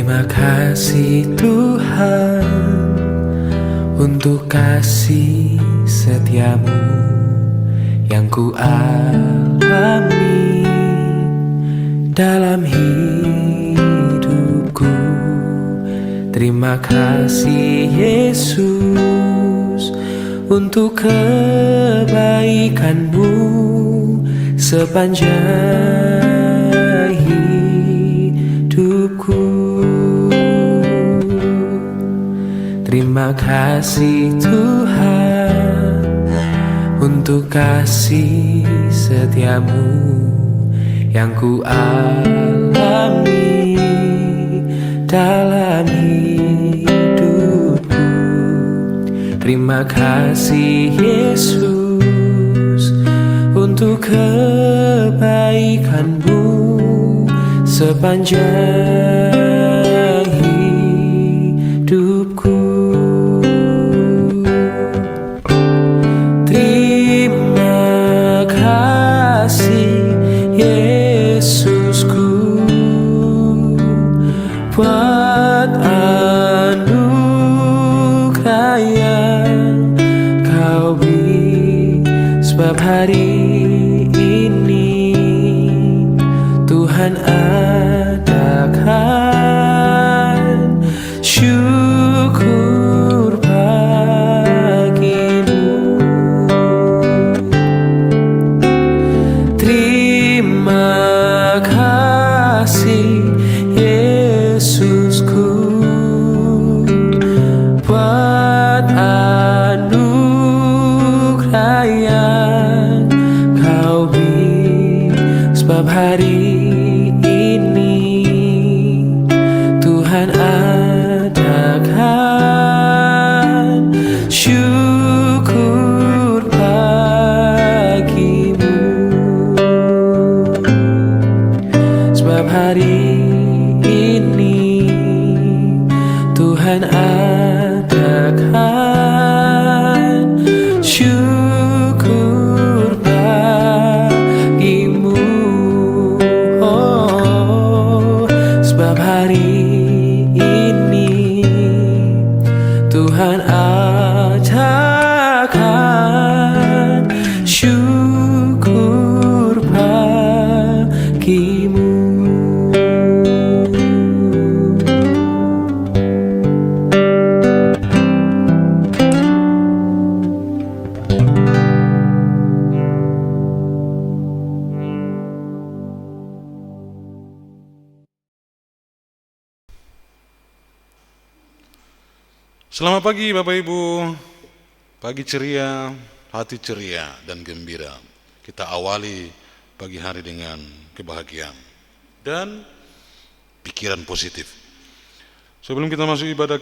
Terima kasih Tuhan untuk kasih setiamu yang ku alami dalam hidupku. Terima kasih Yesus untuk kebaikanmu sepanjang hidupku. Terima kasih Tuhan untuk kasih setiamu yang ku alami dalam hidupku. Terima kasih Yesus untuk kebaikanmu sepanjang hidupku. Terima kasih Yesusku buat anugerah yang kau beri, sebab hari ini Tuhan adakan syukur bagimu. Terima kasih Yesusku buat anugerah yang kau beri, sebab hari ini Tuhan adakan syukur bagimu, sebab hari ini Tuhan adakan syukur bagimu. Oh, sebab hari ini Tuhan adakan syukur bagimu. Selamat pagi Bapak Ibu, pagi ceria, hati ceria dan gembira. Kita awali pagi hari dengan kebahagiaan dan pikiran positif. Sebelum kita masuk ibadah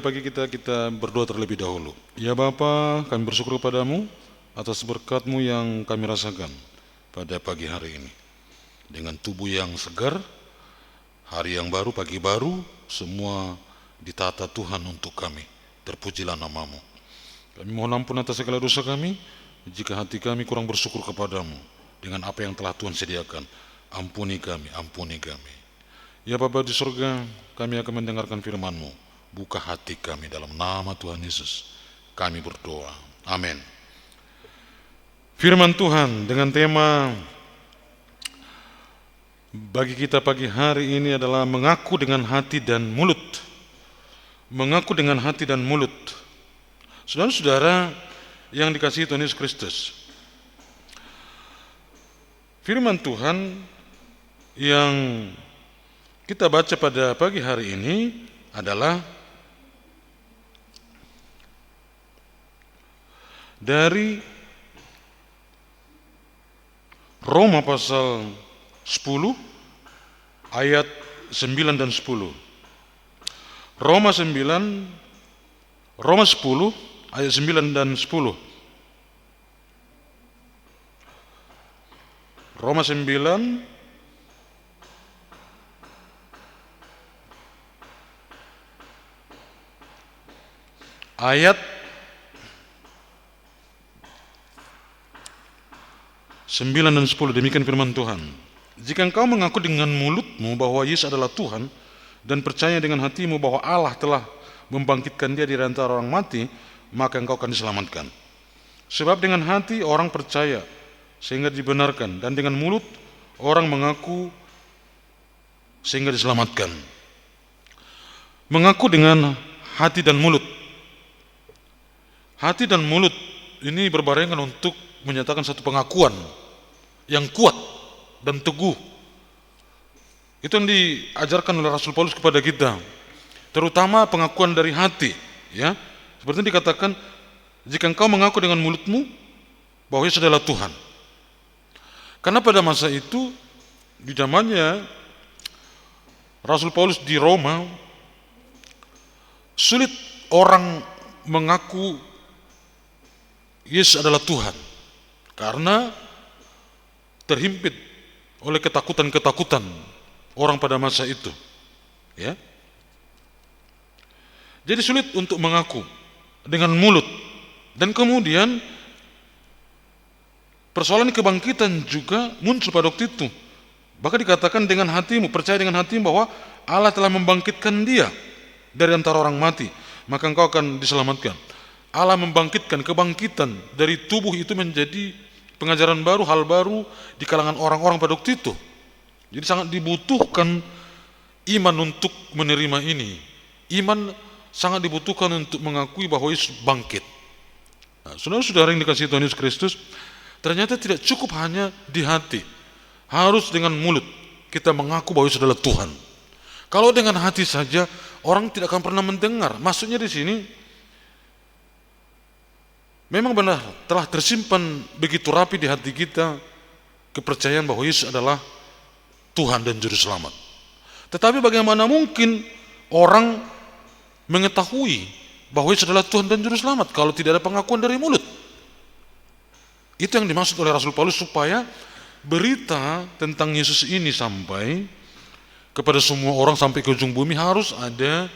pagi kita berdoa terlebih dahulu. Ya Bapa, kami bersyukur kepadamu atas berkat-Mu yang kami rasakan pada pagi hari ini. Dengan tubuh yang segar, hari yang baru, pagi baru, semua ditata Tuhan untuk kami. Terpujilah nama-Mu. Kami mohon ampun atas segala dosa kami, jika hati kami kurang bersyukur kepadamu dengan apa yang telah Tuhan sediakan. Ampuni kami, ampuni kami. Ya Bapa di surga, kami akan mendengarkan firman-Mu. Buka hati kami dalam nama Tuhan Yesus. Kami berdoa. Amin. Firman Tuhan dengan tema bagi kita pagi hari ini adalah mengaku dengan hati dan mulut. Mengaku dengan hati dan mulut. Saudara-saudara yang dikasihi Tuhan Yesus Kristus, firman Tuhan yang kita baca pada pagi hari ini adalah dari Roma pasal 10 ayat 9 dan 10. Roma 10 ayat 9 dan 10. Roma 9 ayat 9 dan 10, demikian firman Tuhan. Jika engkau mengaku dengan mulutmu bahwa Yesus adalah Tuhan dan percaya dengan hatimu bahwa Allah telah membangkitkan dia dari antara orang mati, maka engkau akan diselamatkan. Sebab dengan hati orang percaya sehingga dibenarkan, dan dengan mulut orang mengaku sehingga diselamatkan. Mengaku dengan hati dan mulut. Hati dan mulut ini berbarengan untuk menyatakan satu pengakuan yang kuat dan teguh. Itu yang diajarkan oleh Rasul Paulus kepada kita, terutama pengakuan dari hati, ya. Seperti dikatakan, jika engkau mengaku dengan mulutmu bahwa Yesus adalah Tuhan. Karena pada masa itu, di zamannya Rasul Paulus di Roma, sulit orang mengaku Yesus adalah Tuhan karena terhimpit oleh ketakutan-ketakutan orang pada masa itu, ya. Jadi sulit untuk mengaku dengan mulut. Dan kemudian persoalan kebangkitan juga muncul pada waktu itu. Bahkan dikatakan dengan hatimu, percaya dengan hatimu bahwa Allah telah membangkitkan dia dari antara orang mati, maka engkau akan diselamatkan. Allah membangkitkan, kebangkitan dari tubuh itu menjadi pengajaran baru, hal baru di kalangan orang-orang pada waktu itu. Jadi sangat dibutuhkan iman untuk menerima ini. Iman sangat dibutuhkan untuk mengakui bahwa Yesus bangkit. Nah, saudara-saudara yang dikasihi Tuhan Yesus Kristus, ternyata tidak cukup hanya di hati. Harus dengan mulut kita mengaku bahwa Yesus adalah Tuhan. Kalau dengan hati saja, orang tidak akan pernah mendengar. Maksudnya di sini, memang benar telah tersimpan begitu rapi di hati kita kepercayaan bahwa Yesus adalah Tuhan dan Juru Selamat. Tetapi bagaimana mungkin orang mengetahui bahwa Yesus adalah Tuhan dan Juru Selamat kalau tidak ada pengakuan dari mulut? Itu yang dimaksud oleh Rasul Paulus, supaya berita tentang Yesus ini sampai kepada semua orang, sampai ke ujung bumi, harus ada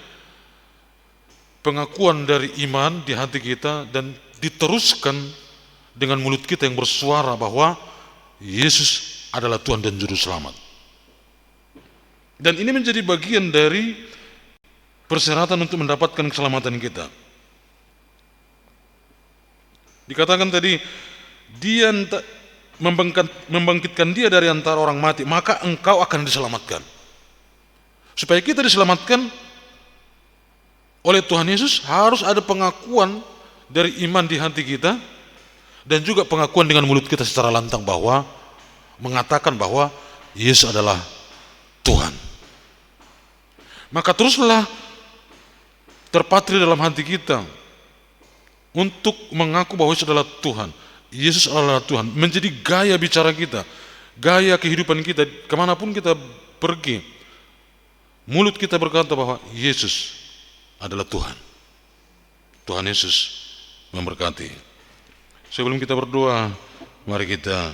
pengakuan dari iman di hati kita dan diteruskan dengan mulut kita yang bersuara bahwa Yesus adalah Tuhan dan Juru Selamat. Dan ini menjadi bagian dari persyaratan untuk mendapatkan keselamatan kita. Dikatakan tadi, dia membangkitkan dia dari antara orang mati, maka engkau akan diselamatkan. Supaya kita diselamatkan oleh Tuhan Yesus, harus ada pengakuan dari iman di hati kita, dan juga pengakuan dengan mulut kita secara lantang bahwa mengatakan bahwa Yesus adalah Tuhan. Maka teruslah terpatri dalam hati kita untuk mengaku bahwa Yesus adalah Tuhan. Yesus adalah Tuhan, menjadi gaya bicara kita, gaya kehidupan kita, kemanapun kita pergi. Mulut kita berkata bahwa Yesus adalah Tuhan. Tuhan Yesus memberkati. Sebelum kita berdoa, mari kita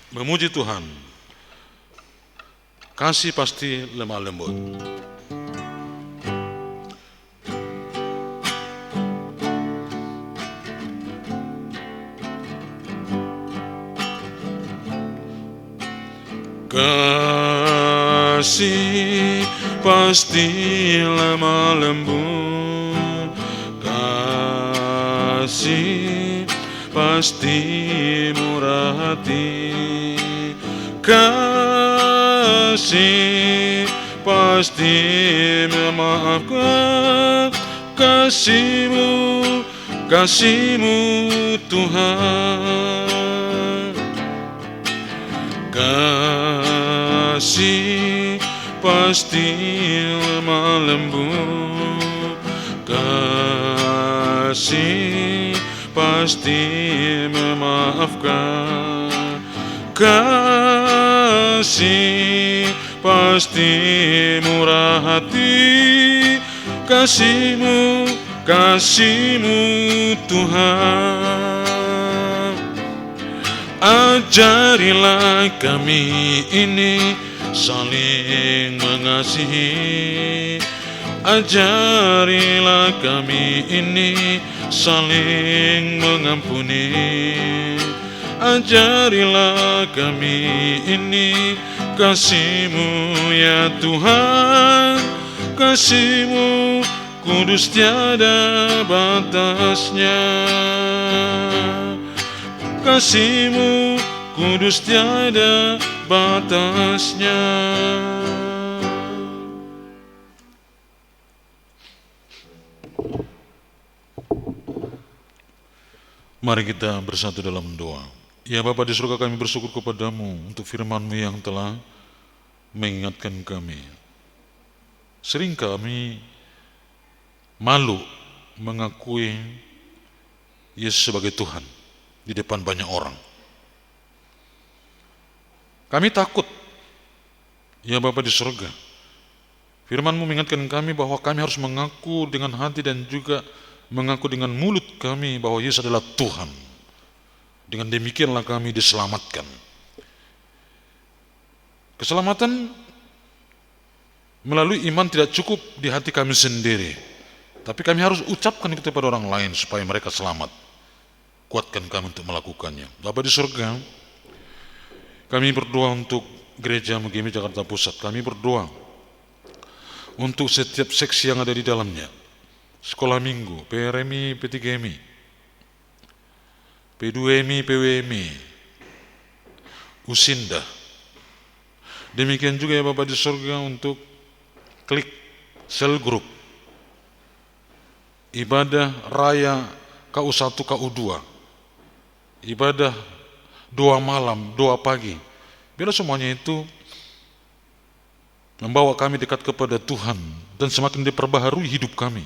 memuji Tuhan. Kasih pasti lemah lembut. Kasih pasti lemah lembut, kasih pasti murah hati, kasih pasti memaafkan, kasih-Mu Tuhan. Kasih pasti lemah lembut, kasih pasti memaafkan, kasih pasti murah hati, kasih-Mu Tuhan. Ajarilah kami ini saling mengasihi, ajarilah kami ini saling mengampuni, ajarilah kami ini Kasih-Mu ya Tuhan, kasih-Mu kudus tiada batasnya. Kasih-Mu kudus tiada batasnya. Mari kita bersatu dalam doa. Ya Bapa di surga, kami bersyukur kepadamu untuk firman-Mu yang telah mengingatkan kami. Sering kami malu mengakui Yesus sebagai Tuhan di depan banyak orang. Kami takut, ya Bapa di surga, firman-Mu mengingatkan kami bahwa kami harus mengaku dengan hati dan juga mengaku dengan mulut kami bahwa Yesus adalah Tuhan. Dengan demikianlah kami diselamatkan. Keselamatan melalui iman tidak cukup di hati kami sendiri, tapi kami harus ucapkan itu kepada orang lain supaya mereka selamat. Kuatkan kami untuk melakukannya. Bapa di surga, kami berdoa untuk gereja GMI Jakarta Pusat. Kami berdoa untuk setiap seksi yang ada di dalamnya. Sekolah minggu, PRMI, P3MI, P2MI, PWMI, Usinda. Demikian juga ya Bapak di surga untuk klik, sel grup, ibadah raya KU1, KU2, ibadah doa malam, doa pagi. Biar semuanya itu membawa kami dekat kepada Tuhan dan semakin diperbaharui hidup kami.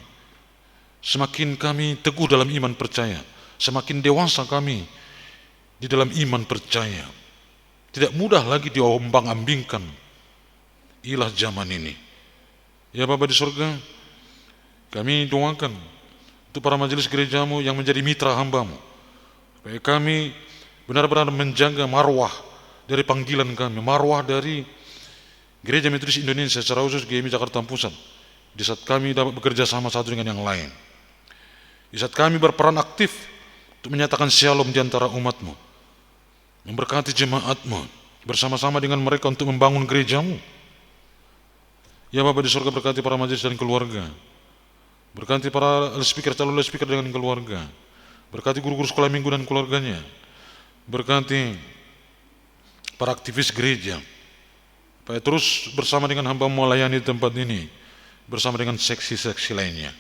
Semakin kami teguh dalam iman percaya, semakin dewasa kami di dalam iman percaya. Tidak mudah lagi diombang-ambingkan ilah zaman ini. Ya Bapa di surga, kami doakan untuk para majelis gereja-Mu yang menjadi mitra hamba-Mu, supaya kami benar-benar menjaga marwah dari panggilan kami, marwah dari Gereja Metodis Indonesia, secara khusus GMI Jakarta Pusat, di saat kami dapat bekerja sama satu dengan yang lain. Di saat kami berperan aktif untuk menyatakan shalom di antara umat-Mu, memberkati jemaat-Mu, bersama-sama dengan mereka untuk membangun gereja-Mu. Ya Bapa di surga, berkati para majelis dan keluarga, berkati para speaker, calon speaker dengan keluarga, berkati guru-guru sekolah minggu dan keluarganya, berkati para aktivis gereja, supaya terus bersama dengan hamba-Mu melayani tempat ini, bersama dengan seksi-seksi lainnya.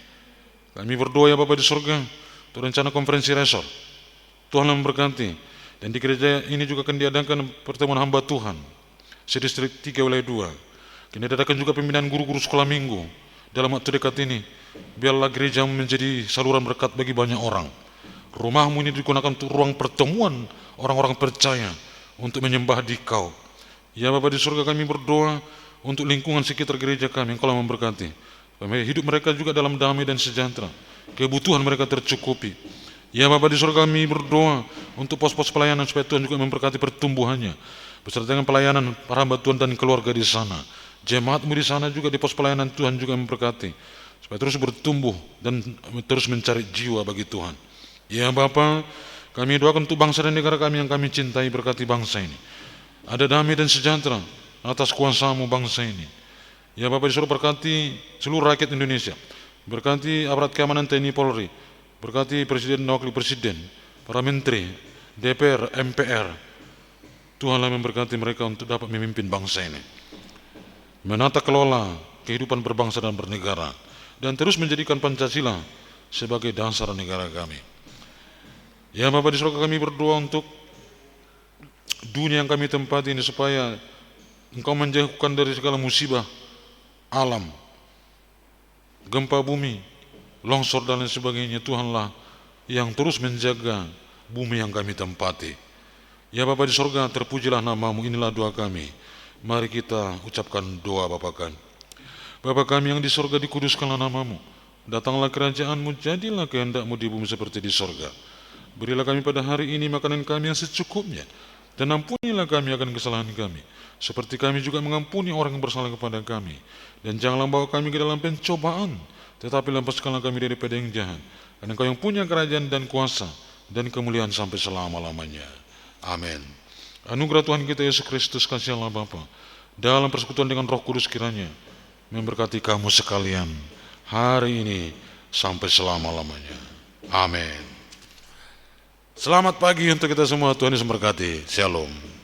Kami berdoa ya Bapa di surga, untuk rencana konferensi resor, Tuhan memberkati. Dan di gereja ini juga akan diadakan pertemuan hamba Tuhan sedistrik 3 wilayah 2. Kini diadakan juga pembinaan guru-guru sekolah minggu. Dalam waktu dekat ini, biarlah gereja menjadi saluran berkat bagi banyak orang. Rumah-Mu ini digunakan untuk ruang pertemuan orang-orang percaya untuk menyembah Dikau. Ya Bapa di surga, kami berdoa untuk lingkungan sekitar gereja kami, Engkau memberkati. Hidup mereka juga dalam damai dan sejahtera, kebutuhan mereka tercukupi. Ya Bapa di surga, kami berdoa untuk pos-pos pelayanan supaya Tuhan juga memberkati pertumbuhannya, beserta dengan pelayanan para hamba Tuhan dan keluarga di sana. Jemaat-Mu di sana juga di pos pelayanan, Tuhan juga memberkati, supaya terus bertumbuh dan terus mencari jiwa bagi Tuhan. Ya Bapa, kami doakan untuk bangsa dan negara kami yang kami cintai, berkati bangsa ini. Ada damai dan sejahtera atas kuasa-Mu bangsa ini. Ya Bapa di surga, berkati seluruh rakyat Indonesia, berkati aparat keamanan TNI Polri, berkati Presiden dan Wakil Presiden, para Menteri, DPR, MPR. Tuhanlah memberkati mereka untuk dapat memimpin bangsa ini, menata kelola kehidupan berbangsa dan bernegara, dan terus menjadikan Pancasila sebagai dasar negara kami. Ya Bapa di surga, kami berdoa untuk dunia yang kami tempati ini, supaya Engkau menjauhkan dari segala musibah alam, gempa bumi, longsor dan lain sebagainya. Tuhanlah yang terus menjaga bumi yang kami tempati. Ya Bapa di surga, terpujilah nama-Mu. Inilah doa kami. Mari kita ucapkan doa Bapa kami. Bapa kami yang di surga, dikuduskanlah nama-Mu. Datanglah kerajaan-Mu, jadilah kehendak-Mu di bumi seperti di surga. Berilah kami pada hari ini makanan kami yang secukupnya, dan ampunilah kami akan kesalahan kami, seperti kami juga mengampuni orang yang bersalah kepada kami. Dan janganlah bawa kami ke dalam pencobaan, tetapi lepaskanlah kami daripada yang jahat. Karena Engkau yang punya kerajaan dan kuasa dan kemuliaan sampai selama-lamanya. Amin. Anugerah Tuhan kita Yesus Kristus, kasih Allah Bapa, dalam persekutuan dengan Roh Kudus kiranya memberkati kamu sekalian hari ini sampai selama-lamanya. Amin. Selamat pagi untuk kita semua. Tuhan Yesus memberkati. Shalom.